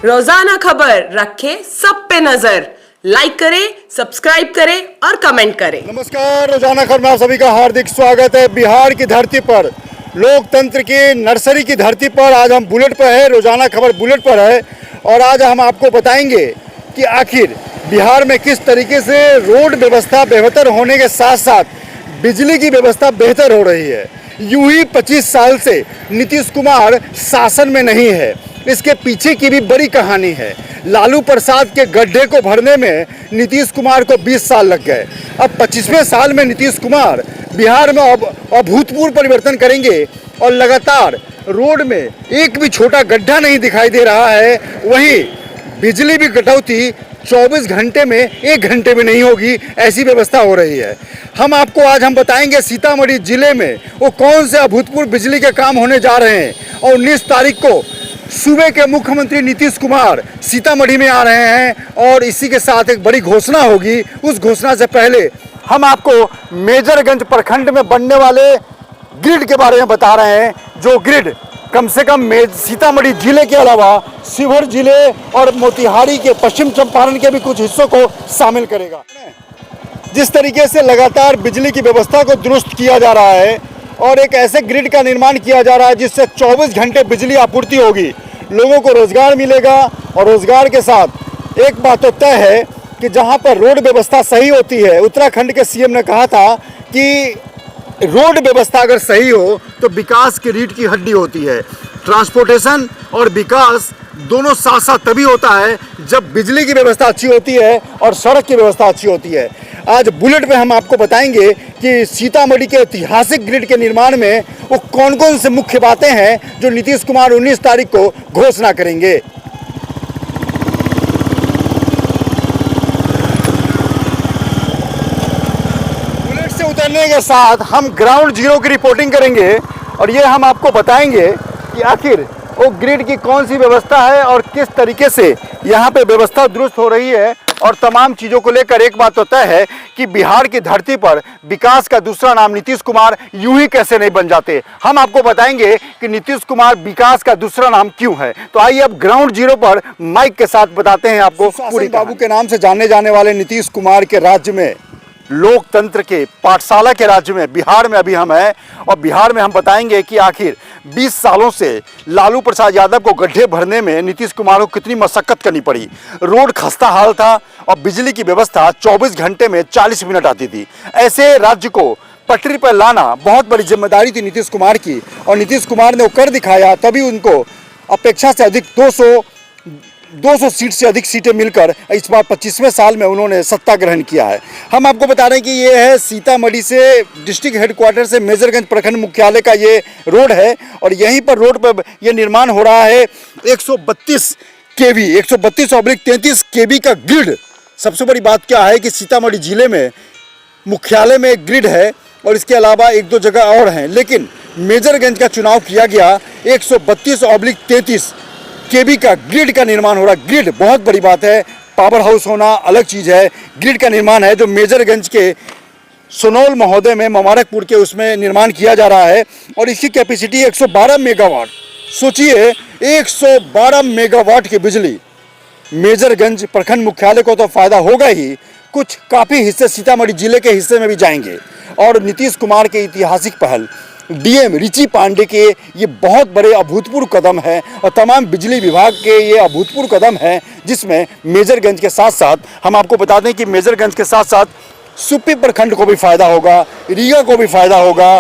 रोजाना खबर रखे सब पे नजर। लाइक करें, सब्सक्राइब करें और कमेंट करें। नमस्कार, रोजाना खबर में आप सभी का हार्दिक स्वागत है। बिहार की धरती पर, लोकतंत्र की नर्सरी की धरती पर आज हम बुलेट पर है। रोजाना खबर बुलेट पर है और आज हम आपको बताएंगे कि आखिर बिहार में किस तरीके से रोड व्यवस्था बेहतर होने के साथ साथ बिजली की व्यवस्था बेहतर हो रही है। यूं ही 25 साल से नीतीश कुमार शासन में नहीं है, इसके पीछे की भी बड़ी कहानी है। लालू प्रसाद के गड्ढे को भरने में नीतीश कुमार को 20 साल लग गए। अब 25वें साल में नीतीश कुमार बिहार में अभूतपूर्व परिवर्तन करेंगे और लगातार रोड में एक भी छोटा गड्ढा नहीं दिखाई दे रहा है। वहीं बिजली भी कटौती 24 घंटे में 1 घंटे में नहीं होगी, ऐसी व्यवस्था हो रही है। हम बताएंगे सीतामढ़ी जिले में वो कौन से अभूतपूर्व बिजली के काम होने जा रहे हैं। और 19 तारीख को सूबे के मुख्यमंत्री नीतीश कुमार सीतामढ़ी में आ रहे हैं और इसी के साथ एक बड़ी घोषणा होगी। उस घोषणा से पहले हम आपको मेजरगंज प्रखंड में बनने वाले ग्रिड के बारे में बता रहे हैं, जो ग्रिड कम से कम सीतामढ़ी जिले के अलावा शिवहर जिले और मोतिहारी के, पश्चिम चंपारण के भी कुछ हिस्सों को शामिल करेगा। जिस तरीके से लगातार बिजली की व्यवस्था को दुरुस्त किया जा रहा है और एक ऐसे ग्रिड का निर्माण किया जा रहा है जिससे 24 घंटे बिजली आपूर्ति होगी, लोगों को रोजगार मिलेगा। और रोजगार के साथ एक बात तो तय है कि जहां पर रोड व्यवस्था सही होती है, उत्तराखंड के सीएम ने कहा था कि रोड व्यवस्था अगर सही हो तो विकास की रीढ़ की हड्डी होती है। ट्रांसपोर्टेशन और विकास दोनों साथ साथ तभी होता है जब बिजली की व्यवस्था अच्छी होती है और सड़क की व्यवस्था अच्छी होती है। आज बुलेट में हम आपको बताएंगे कि सीतामढ़ी के ऐतिहासिक ग्रिड के निर्माण में वो कौन कौन से मुख्य बातें हैं जो नीतीश कुमार 19 तारीख को घोषणा करेंगे। बुलेट से उतरने के साथ हम ग्राउंड जीरो की रिपोर्टिंग करेंगे और ये हम आपको बताएंगे कि आखिर वो ग्रिड की कौन सी व्यवस्था है और किस तरीके से यहाँ पे व्यवस्था दुरुस्त हो रही है। और तमाम चीज़ों को लेकर एक बात तो तय है कि बिहार की धरती पर विकास का दूसरा नाम नीतीश कुमार यूं ही कैसे नहीं बन जाते। हम आपको बताएंगे कि नीतीश कुमार विकास का दूसरा नाम क्यों है। तो आइए अब ग्राउंड जीरो पर माइक के साथ बताते हैं आपको। पूरी बाबू के नाम से जाने जाने वाले नीतीश कुमार के राज्य में, लोकतंत्र के पाठशाला के राज्य में बिहार में अभी हम हैं और बिहार में हम बताएंगे कि आखिर 20 सालों से लालू प्रसाद यादव को गड्ढे भरने में नीतीश कुमार को कितनी मशक्कत करनी पड़ी। रोड खस्ता हाल था और बिजली की व्यवस्था 24 घंटे में 40 मिनट आती थी। ऐसे राज्य को पटरी पर लाना बहुत बड़ी जिम्मेदारी थी नीतीश कुमार की और नीतीश कुमार ने वो कर दिखाया। तभी उनको अपेक्षा से अधिक 200 सीट से अधिक सीटें मिलकर इस बार 25वें साल में उन्होंने सत्ता ग्रहण किया है। हम आपको बता रहे हैं कि ये है सीतामढ़ी से डिस्ट्रिक्ट हेडक्वार्टर से मेजरगंज प्रखंड मुख्यालय का ये रोड है और यहीं पर रोड पर ये निर्माण हो रहा है 132 केवी 132/33 केवी का ग्रिड। सबसे बड़ी बात क्या है कि सीतामढ़ी जिले में मुख्यालय में एक ग्रिड है और इसके अलावा 1-2 जगह और हैं, लेकिन मेजरगंज का चुनाव किया गया 132/33 केवी का ग्रिड का निर्माण हो रहा है। ग्रिड बहुत बड़ी बात है, पावर हाउस होना अलग चीज़ है। ग्रिड का निर्माण है जो मेजरगंज के सोनौल महोदय में, मुबारकपुर के, उसमें निर्माण किया जा रहा है और इसकी कैपेसिटी 112 मेगावाट। सोचिए 112 मेगावाट की बिजली। मेजरगंज प्रखंड मुख्यालय को तो फायदा होगा ही, कुछ काफ़ी हिस्से सीतामढ़ी जिले के हिस्से में भी जाएंगे। और नीतीश कुमार के ऐतिहासिक पहल डीएम रिची पांडे के ये बहुत बड़े अभूतपूर्व कदम है और तमाम बिजली विभाग के ये अभूतपूर्व कदम है, जिसमें मेजरगंज के साथ साथ हम आपको बता दें कि मेजरगंज के साथ साथ सुप्पी प्रखंड को भी फायदा होगा, रीगा को भी फायदा होगा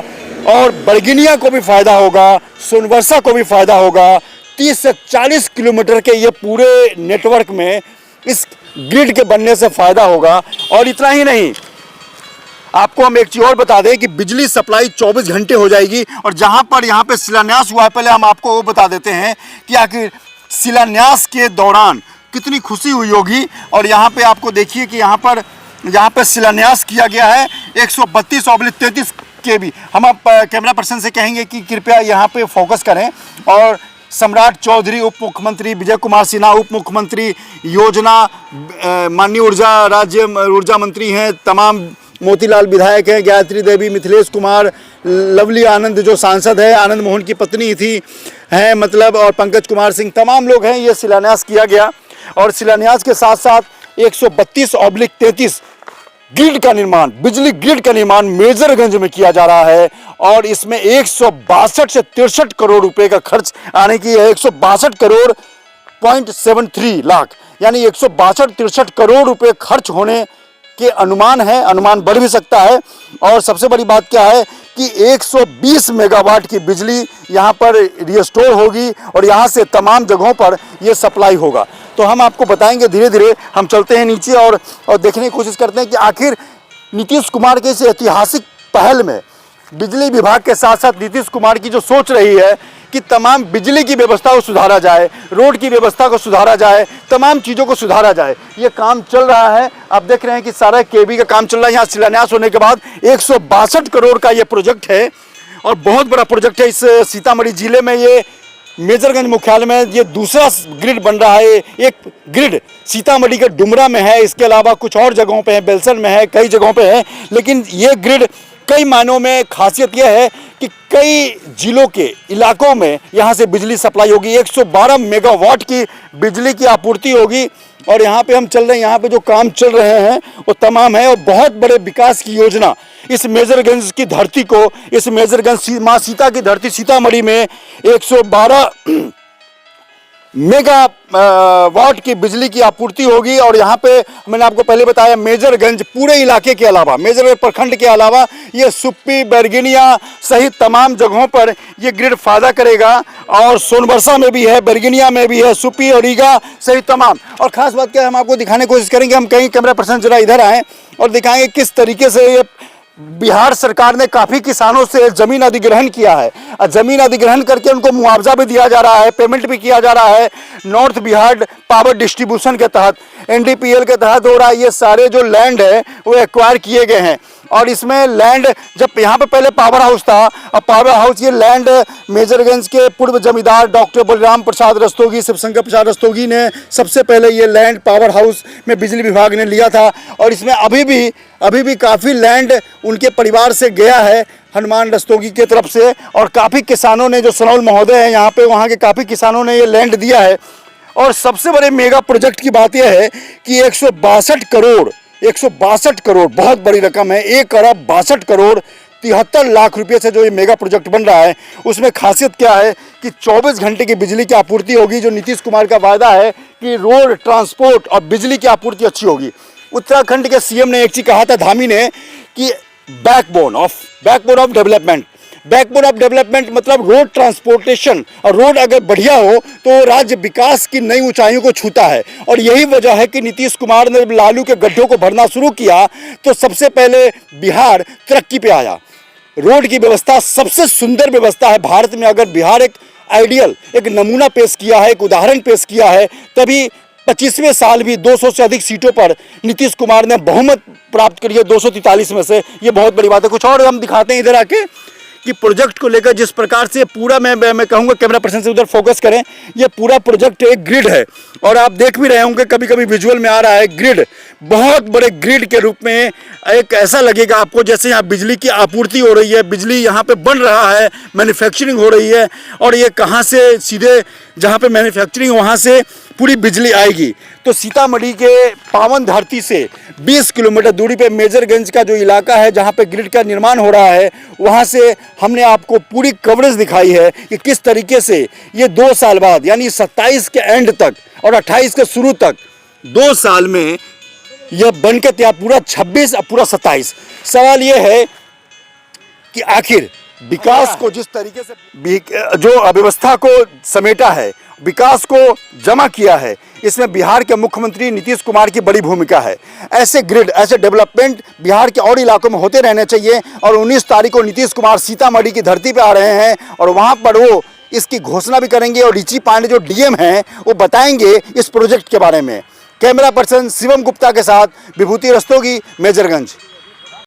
और बरगिनिया को भी फायदा होगा, सोनवर्षा को भी फायदा होगा। 30 से 40 किलोमीटर के ये पूरे नेटवर्क में इस ग्रिड के बनने से फायदा होगा। और इतना ही नहीं, आपको हम एक चीज़ और बता दें कि बिजली सप्लाई 24 घंटे हो जाएगी। और जहां पर यहाँ पे शिलान्यास हुआ है, पहले हम आपको वो बता देते हैं कि आखिर शिलान्यास के दौरान कितनी खुशी हुई होगी। और यहाँ पे आपको देखिए कि यहाँ पर शिलान्यास किया गया है 132/33 केवी। हम आप कैमरा पर्सन से कहेंगे कि कृपया यहाँ पे फोकस करें। और सम्राट चौधरी, उप मुख्यमंत्री विजय कुमार सिन्हा, उप मुख्यमंत्री योजना, माननीय ऊर्जा मंत्री हैं, तमाम मोतीलाल विधायक हैं, गायत्री देवी, मिथिलेश कुमार, लवली आनंद जो सांसद है, आनंद मोहन की पत्नी थी हैं मतलब, और पंकज कुमार सिंह, तमाम लोग हैं। ये शिलान्यास किया गया और शिलान्यास के साथ साथ 132/33 ग्रिड का निर्माण, बिजली ग्रिड का निर्माण मेजरगंज में किया जा रहा है और इसमें 162 से 63 करोड़ रुपए का खर्च आने की है। 162 करोड़ 0.73 लाख, यानी 162-63 करोड़ रुपए खर्च होने के अनुमान है। अनुमान बढ़ भी सकता है। और सबसे बड़ी बात क्या है कि 120 मेगावाट की बिजली यहाँ पर रिस्टोर होगी और यहाँ से तमाम जगहों पर ये सप्लाई होगा। तो हम आपको बताएंगे धीरे धीरे। हम चलते हैं नीचे और देखने की कोशिश करते हैं कि आखिर नीतीश कुमार के इस ऐतिहासिक पहल में बिजली विभाग के साथ साथ नीतीश कुमार की जो सोच रही है कि तमाम बिजली की व्यवस्था को सुधारा जाए, रोड की व्यवस्था को सुधारा जाए, तमाम चीज़ों को सुधारा जाए, ये काम चल रहा है। आप देख रहे हैं कि सारा केबी का काम चल रहा है। यहाँ शिलान्यास होने के बाद 162 करोड़ का ये प्रोजेक्ट है और बहुत बड़ा प्रोजेक्ट है। इस सीतामढ़ी जिले में ये मेजरगंज मुख्यालय में ये दूसरा ग्रिड बन रहा है। एक ग्रिड सीतामढ़ी के डुमरा में है, इसके अलावा कुछ और जगहों पे है, बेलसन में है, कई जगहों पे है। लेकिन ये ग्रिड कई मायनों में खासियत यह है कि कई जिलों के इलाकों में यहाँ से बिजली सप्लाई होगी। 112 मेगावाट की बिजली की आपूर्ति होगी और यहाँ पे हम चल रहे हैं, यहाँ पे जो काम चल रहे हैं वो तमाम है और बहुत बड़े विकास की योजना इस मेजरगंज की धरती को, इस मेजरगंज माँ सीता की धरती सीतामढ़ी में 112 मेगा वाट की बिजली की आपूर्ति होगी। और यहाँ पे मैंने आपको पहले बताया मेजरगंज पूरे इलाके के अलावा, मेजरगंज प्रखंड के अलावा ये सुप्पी, बैरगनिया सहित तमाम जगहों पर ये ग्रिड फायदा करेगा। और सोनबरसा में भी है, बैरगनिया में भी है, सुप्पी और रीगा सहित तमाम। और ख़ास बात क्या है, हम आपको दिखाने की कोशिश करेंगे। हम कहीं कैमरा पर्सन जरा इधर आएँ और दिखाएंगे किस तरीके से ये बिहार सरकार ने काफ़ी किसानों से ज़मीन अधिग्रहण किया है और ज़मीन अधिग्रहण करके उनको मुआवजा भी दिया जा रहा है, पेमेंट भी किया जा रहा है। नॉर्थ बिहार पावर डिस्ट्रीब्यूशन के तहत, NDPL के तहत हो रहा है। ये सारे जो लैंड है वो एक्वायर किए गए हैं और इसमें लैंड, जब यहाँ पे पहले पावर हाउस था, अब पावर हाउस, ये लैंड मेजरगंज के पूर्व जमींदार डॉक्टर बलराम प्रसाद रस्तोगी, शिवशंकर प्रसाद रस्तोगी ने सबसे पहले ये लैंड पावर हाउस में बिजली विभाग ने लिया था। और इसमें अभी भी काफ़ी लैंड उनके परिवार से गया है, हनुमान रस्तोगी के तरफ से। और काफ़ी किसानों ने, जो सनौल महोदय हैं यहाँ पे, वहाँ के काफ़ी किसानों ने ये लैंड दिया है। और सबसे बड़े मेगा प्रोजेक्ट की बात यह है कि 162 करोड़ बहुत बड़ी रकम है। 1,62,73 लाख रुपए से जो ये मेगा प्रोजेक्ट बन रहा है, उसमें खासियत क्या है कि 24 घंटे की बिजली की आपूर्ति होगी। जो नीतीश कुमार का वायदा है कि रोड, ट्रांसपोर्ट और बिजली की आपूर्ति अच्छी होगी। उत्तराखंड के CM ने एक चीज कहा था, धामी ने, कि बैकबोन ऑफ डेवलपमेंट मतलब रोड ट्रांसपोर्टेशन, और रोड अगर बढ़िया हो तो राज्य विकास की नई ऊंचाइयों को छूता है। और यही वजह है कि नीतीश कुमार ने लालू के गड्ढों को भरना शुरू किया तो सबसे पहले बिहार तरक्की पे आया। रोड की व्यवस्था सबसे सुंदर व्यवस्था है भारत में। अगर बिहार एक आइडियल, एक नमूना पेश किया है, एक उदाहरण पेश किया है, तभी 25वें साल भी 200 से अधिक सीटों पर नीतीश कुमार ने बहुमत प्राप्त करी है, 243 में से। ये बहुत बड़ी बात है। कुछ और हम दिखाते हैं इधर आके कि प्रोजेक्ट को लेकर जिस प्रकार से पूरा, मैं कहूँगा कैमरा पर्सन से उधर फोकस करें, ये पूरा प्रोजेक्ट एक ग्रिड है। और आप देख भी रहे होंगे, कभी कभी विजुअल में आ रहा है ग्रिड, बहुत बड़े ग्रिड के रूप में। एक ऐसा लगेगा आपको जैसे यहाँ बिजली की आपूर्ति हो रही है, बिजली यहाँ पे बन रहा है, मैन्युफैक्चरिंग हो रही है। और ये कहाँ से, सीधे जहाँ पे मैन्युफैक्चरिंग वहाँ से पूरी बिजली आएगी। तो सीतामढ़ी के पावन धरती से 20 किलोमीटर दूरी पे मेजरगंज का जो इलाका है जहाँ पे ग्रिड का निर्माण हो रहा है, वहाँ से हमने आपको पूरी कवरेज दिखाई है कि किस तरीके से ये 2 साल बाद, यानी 27 के एंड तक और 28 के शुरू तक, 2 साल में यह बनकर तैयार, पूरा 26 और पूरा 27। सवाल ये है कि आखिर विकास को जिस तरीके से जो अव्यवस्था को समेटा है, विकास को जमा किया है, इसमें बिहार के मुख्यमंत्री नीतीश कुमार की बड़ी भूमिका है। ऐसे ग्रिड, ऐसे डेवलपमेंट बिहार के और इलाकों में होते रहने चाहिए। और 19 तारीख को नीतीश कुमार सीतामढ़ी की धरती पर आ रहे हैं और वहाँ पर वो इसकी घोषणा भी करेंगे और रिची पांडे जो DM हैं वो बताएंगे इस प्रोजेक्ट के बारे में। कैमरा पर्सन शिवम गुप्ता के साथ विभूति रस्तोगी, मेजरगंज।